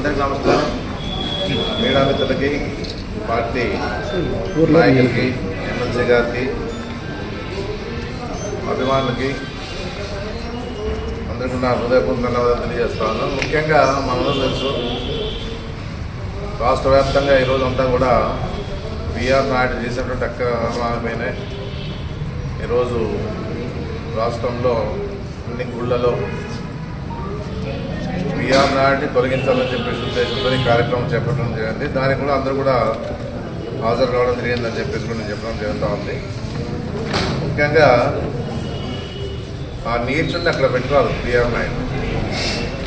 అందరికీ నమస్కారం. మీడియా మిత్రులకి, పార్టీ నాయకులకి, ఎమ్మెల్సీ గారికి, అభిమానులకి అందరికీ నా హృదయపూర్వక ధన్యవాదాలు తెలియజేస్తాను. ముఖ్యంగా మనందరూ తెలుసు, రాష్ట్ర వ్యాప్తంగా ఈరోజు అంతా కూడా బీఆర్ నాయుడు చేసినటువంటి అక్రమాలపైనే ఈరోజు రాష్ట్రంలో అన్ని గుళ్ళలో బీఆర్ నాయుడిని తొలగించాలని చెప్పేసి ఉద్దేశంతో ఈ కార్యక్రమం చేపట్టడం జరిగింది. దానికి కూడా అందరూ కూడా హాజరు కావడం జరిగిందని చెప్పేసి కూడా నేను చెప్పడం జరుగుతూ ఉంది. ముఖ్యంగా ఆ నీర్చుని అక్కడ పెట్టరాదు బీఆర్ నాయుడు,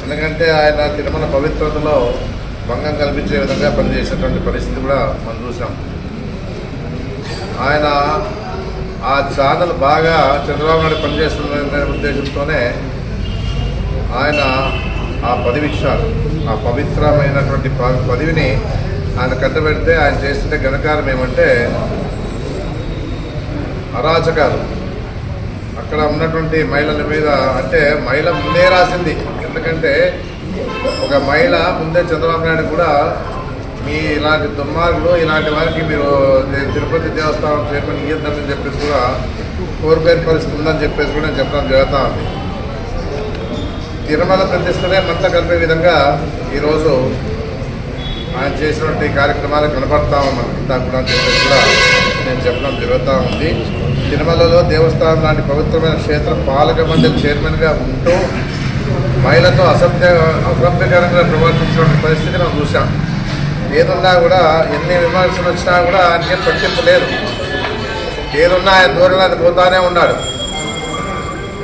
ఎందుకంటే ఆయన తిరుమల పవిత్రతలో భంగం కల్పించే విధంగా పనిచేసేటువంటి పరిస్థితి కూడా మనం చూసాం. ఆయన ఆ ఛానల్ బాగా చంద్రబాబు నాయుడు పనిచేస్తున్న ఉద్దేశంతోనే ఆయన ఆ 10 విషయాలు, ఆ పవిత్రమైనటువంటి పదవిని ఆయన కట్టబెడితే ఆయన చేస్తుంటే ఘనకారం ఏమంటే అరాచకాలు. అక్కడ ఉన్నటువంటి మహిళల మీద, అంటే మహిళ ముందే రాసింది, ఎందుకంటే ఒక మహిళ ముందే చంద్రబాబు నాయుడు కూడా మీ ఇలాంటి దుర్మార్గులు, ఇలాంటి వారికి మీరు తిరుపతి దేవస్థానం చైర్మన్ ఇయ్యద్దని చెప్పేసి కూడా కోరుకునే పరిస్థితి ఉందని చెప్పేసి కూడా నేను చెప్పడం జరుగుతూ ఉంది. తిరుమల ప్రతిష్టనే మంట కలిపే విధంగా ఈరోజు ఆయన చేసినటువంటి కార్యక్రమాలు కనపడతాము మనకంతా కూడా అని చెప్పేసి కూడా నేను చెప్పడం జరుగుతూ ఉంది. తిరుమలలో దేవస్థానం లాంటి పవిత్రమైన క్షేత్రం పాలక మండలి చైర్మన్గా ఉంటూ మహిళతో అసభ్యకరంగా ప్రవర్తించిన పరిస్థితి మనం చూసాం. ఏదున్నా కూడా ఎన్ని విమర్శలు వచ్చినా కూడా ఆయనకేం పట్టింపు లేదు. ఏదున్నా ఆయన దూరంగా పోతానే ఉన్నాడు.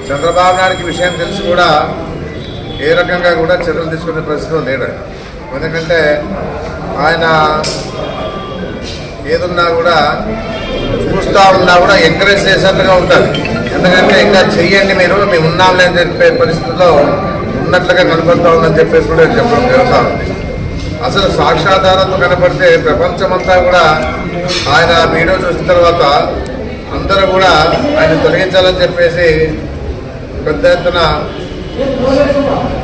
చంద్రబాబు నాయుడికి విషయం తెలిసి కూడా ఏ రకంగా కూడా చర్యలు తీసుకునే పరిస్థితిలో లేడు. ఎందుకంటే ఆయన ఏదున్నా కూడా చూస్తూ ఉన్నా కూడా ఎంకరేజ్ చేసేట్లుగా ఉంటుంది. ఎందుకంటే ఇంకా చెయ్యండి, మేము ఉన్నాంలే అని చెప్పే పరిస్థితుల్లో ఉన్నట్లుగా కనపడతా ఉందని చెప్పేసి కూడా చెప్పడం జరుగుతూ ఉంది. అసలు సాక్షాధారంతో కనపడితే ప్రపంచమంతా కూడా ఆయన వీడియో చూసిన తర్వాత అందరూ కూడా ఆయన తొలగించాలని చెప్పేసి పెద్ద ఎత్తున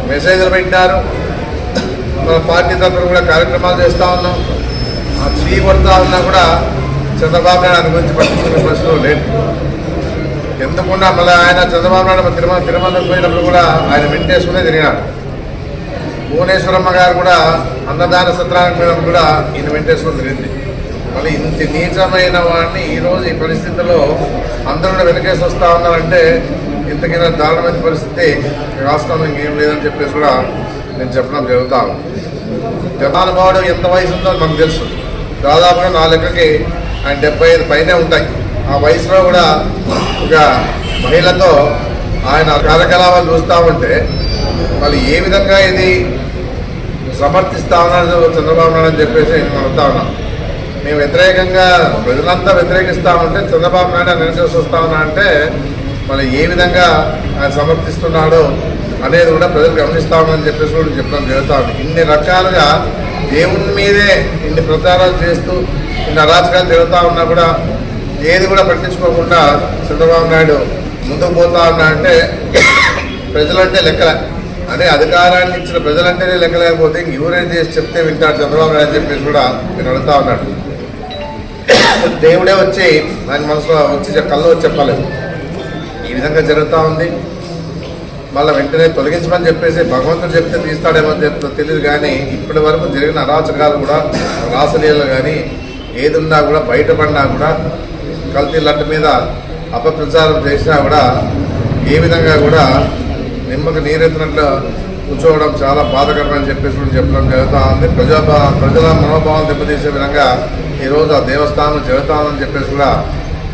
మెసేజ్లు పెట్టినారు. మన పార్టీ తరఫున కూడా కార్యక్రమాలు చేస్తూ ఉన్నాం. ఆ చీ కొడతా ఉన్నా కూడా చంద్రబాబు నాయుడు ఆయన గురించి పట్టించుకునే పరిస్థితులు లేదు. ఎందుకున్నా మళ్ళీ ఆయన చంద్రబాబు నాయుడు తిరుమలకు పోయినప్పుడు కూడా ఆయన వెంటేసుకునే తిరిగినాడు. భువనేశ్వరమ్మ గారు కూడా అన్నదాన సత్రానికి పోయినప్పుడు కూడా ఈయన వెంటేసుకుని తిరిగింది. మళ్ళీ ఇంత నీచమైన వాడిని ఈరోజు ఈ పరిస్థితుల్లో అందరూ కూడా వెనకేసి వస్తూ ఉన్నారంటే ఇంతకైనా దారుణమైన పరిస్థితి రాష్ట్రంలో ఇంకేం లేదని చెప్పేసి కూడా నేను చెప్పడం జరుగుతాను. జనానుభావుడు ఎంత వయసు ఉందో మనకు తెలుసు. దాదాపుగా నా లెక్కకి ఆయన 75 పైనే ఉంటాయి. ఆ వయసులో కూడా ఒక మహిళతో ఆయన కార్యకలాపాలు చూస్తూ ఉంటే మళ్ళీ ఏ విధంగా ఇది సమర్థిస్తా ఉన్నాడు చంద్రబాబు నాయుడు అని చెప్పేసి నేను అడుగుతా ఉన్నాను. మేము వ్యతిరేకంగా ప్రజలంతా వ్యతిరేకిస్తామంటే చంద్రబాబు నాయుడు ఆయన వెనకేసి వస్తా ఉన్నా అంటే మళ్ళీ ఏ విధంగా ఆయన సమర్థిస్తున్నాడో అనేది కూడా ప్రజలు గమనిస్తా ఉన్నారని చెప్పేసి కూడా చెప్పడం జరుగుతూ ఉంది. ఇన్ని రకాలుగా దేవుని మీదే ఇన్ని ప్రచారాలు చేస్తూ ఇన్ని అరాచకాలు జరుగుతూ ఉన్నా కూడా ఏది కూడా పట్టించుకోకుండా చంద్రబాబు నాయుడు ముందుకు పోతా ఉన్నా అంటే ప్రజలంటే లెక్కల, అదే అధికారాన్ని ఇచ్చిన ప్రజలంటేనే లెక్కలేకపోతే ఎవరేం చేసి చెప్తే వింటాడు చంద్రబాబు నాయుడు అని చెప్పేసి కూడా నేను అడుగుతా ఉన్నాడు. దేవుడే వచ్చి ఆయన మనసులో వచ్చి కళ్ళు వచ్చి చెప్పలేదు. ఈ విధంగా జరుగుతూ ఉంది. మళ్ళీ వెంటనే తొలగించమని చెప్పేసి భగవంతుడు చెప్తే తీస్తాడేమో తెలియదు. కానీ ఇప్పటి వరకు జరిగిన అరాచకాలు కూడా, రాసలీలలు కానీ ఏదున్నా కూడా బయటపడినా కూడా కల్తీ లడ్డు మీద అపప్రచారం చేసినా కూడా ఏ విధంగా కూడా నిమ్మకు నీరెత్తినట్లు కూర్చోవడం చాలా బాధకరమని చెప్పేసి కూడా చెప్పడం జరుగుతూ ఉంది. ప్రజల మనోభావాలు దెబ్బతీసే విధంగా ఈరోజు ఆ దేవస్థానం జరుగుతామని చెప్పేసి కూడా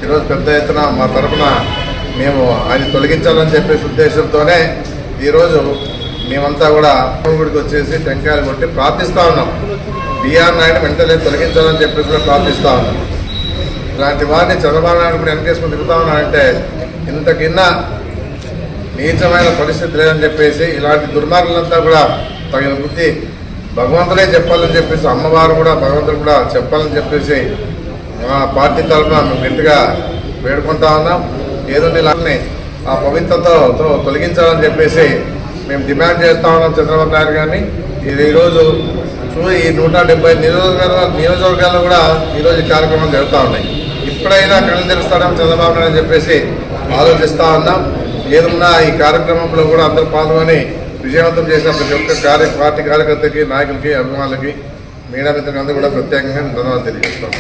ఈరోజు పెద్ద ఎత్తున మా తరఫున మేము ఆయన తొలగించాలని చెప్పేసి ఉద్దేశంతోనే ఈరోజు మేమంతా కూడా గుడికి వచ్చేసి టెంకాయలు కొట్టి ప్రార్థిస్తూ ఉన్నాం. బీఆర్ నాయుడు వెంటనే తొలగించాలని చెప్పేసి కూడా ప్రార్థిస్తూ ఉన్నాం. ఇలాంటి వారిని చంద్రబాబు నాయుడు కూడా వెనకేసుకుని తిరుగుతూ ఉన్నారంటే ఇంతకిన్నా నీచమైన పరిస్థితి లేదని చెప్పేసి ఇలాంటి దుర్మార్గులంతా కూడా తగిన బుద్ధి భగవంతుడే చెప్పాలని చెప్పేసి, అమ్మవారు కూడా భగవంతుడు కూడా చెప్పాలని చెప్పేసి మా పార్టీ తరఫున మేము గట్టిగా వేడుకుంటా ఉన్నాం. ఏదో ఇలాంటి ఆ పవిత్రతతో తొలగించాలని చెప్పేసి మేము డిమాండ్ చేస్తా ఉన్నాం చంద్రబాబు నాయుడు గారిని. ఇది ఈరోజు ఈ 170 నియోజకవర్గాల్లో కూడా ఈరోజు ఈ కార్యక్రమాలు జరుగుతూ ఉన్నాయి. ఇప్పుడైనా కళ్ళు తెరుస్తాడని చంద్రబాబు నాయుడు అని చెప్పేసి ఆలోచిస్తూ ఉన్నాం. ఏదన్నా ఈ కార్యక్రమంలో కూడా అందరూ పాల్గొని విజయవంతం చేసిన ప్రతి ఒక్క పార్టీ కార్యకర్తకి, నాయకులకి, అభిమానులకి, మీడియా మిత్రులందరూ కూడా ప్రత్యేకంగా ధన్యవాదాలు తెలియజేస్తాం.